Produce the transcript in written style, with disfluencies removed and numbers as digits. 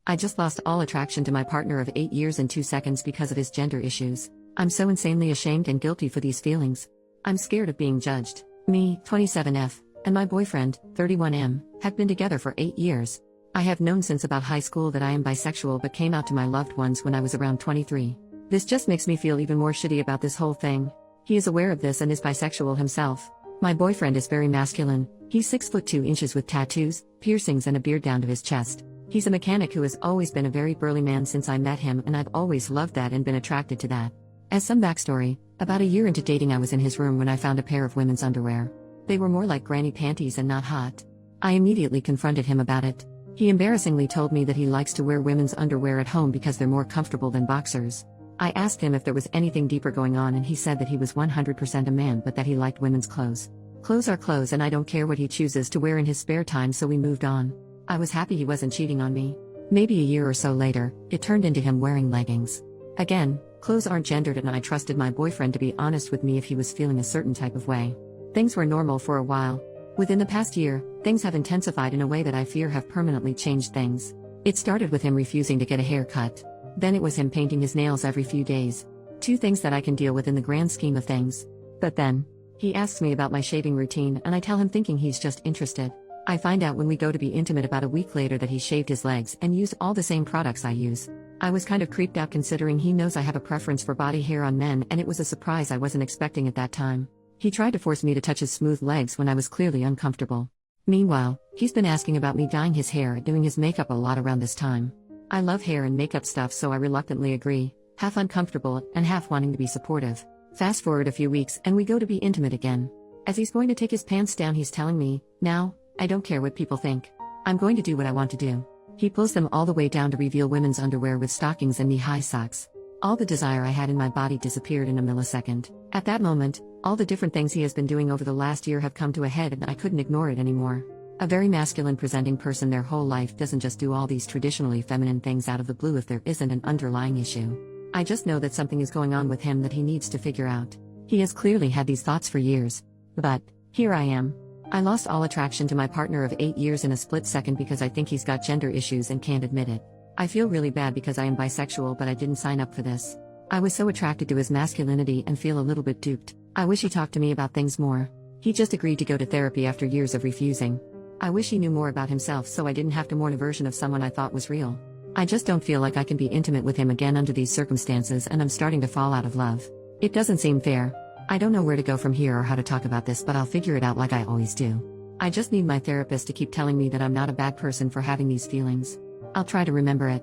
I just lost all attraction to my partner of 8 years and 2 seconds because of his gender issues. I'm so insanely ashamed and guilty for these feelings. I'm scared of being judged. Me, 27F, and my boyfriend, 31M, have been together for 8 years. I have known since about high school that I am bisexual but came out to my loved ones when I was around 23. This just makes me feel even more shitty about this whole thing. He is aware of this and is bisexual himself. My boyfriend is very masculine. He's 6 foot 2 inches with tattoos, piercings and a beard down to his chest. He's a mechanic who has always been a very burly man since I met him, and I've always loved that and been attracted to that. As some backstory, about a year into dating I was in his room when I found a pair of women's underwear. They were more like granny panties and not hot. I immediately confronted him about it. He embarrassingly told me that he likes to wear women's underwear at home because they're more comfortable than boxers. I asked him if there was anything deeper going on, and he said that he was 100% a man but that he liked women's clothes. Clothes are clothes and I don't care what he chooses to wear in his spare time, so we moved on. I was happy he wasn't cheating on me. Maybe a year or so later, it turned into him wearing leggings. Again, clothes aren't gendered, and I trusted my boyfriend to be honest with me if he was feeling a certain type of way. Things were normal for a while. Within the past year, things have intensified in a way that I fear have permanently changed things. It started with him refusing to get a haircut. Then it was him painting his nails every few days. 2 things that I can deal with in the grand scheme of things. But then, he asks me about my shaving routine and I tell him thinking he's just interested. I find out when we go to be intimate about a week later that he shaved his legs and used all the same products I use. I was kind of creeped out considering he knows I have a preference for body hair on men, and it was a surprise I wasn't expecting at that time. He tried to force me to touch his smooth legs when I was clearly uncomfortable. Meanwhile, he's been asking about me dyeing his hair and doing his makeup a lot around this time. I love hair and makeup stuff, so I reluctantly agree, half uncomfortable and half wanting to be supportive. Fast forward a few weeks and we go to be intimate again. As he's going to take his pants down, he's telling me, "Now, I don't care what people think. I'm going to do what I want to do." He pulls them all the way down to reveal women's underwear with stockings and knee-high socks. All the desire I had in my body disappeared in a millisecond. At that moment, all the different things he has been doing over the last year have come to a head and I couldn't ignore it anymore. A very masculine presenting person their whole life doesn't just do all these traditionally feminine things out of the blue if there isn't an underlying issue. I just know that something is going on with him that he needs to figure out. He has clearly had these thoughts for years. But, here I am. I lost all attraction to my partner of 8 years in a split second because I think he's got gender issues and can't admit it. I feel really bad because I am bisexual, but I didn't sign up for this. I was so attracted to his masculinity and feel a little bit duped. I wish he talked to me about things more. He just agreed to go to therapy after years of refusing. I wish he knew more about himself so I didn't have to mourn a version of someone I thought was real. I just don't feel like I can be intimate with him again under these circumstances, and I'm starting to fall out of love. It doesn't seem fair. I don't know where to go from here or how to talk about this, but I'll figure it out like I always do. I just need my therapist to keep telling me that I'm not a bad person for having these feelings. I'll try to remember it.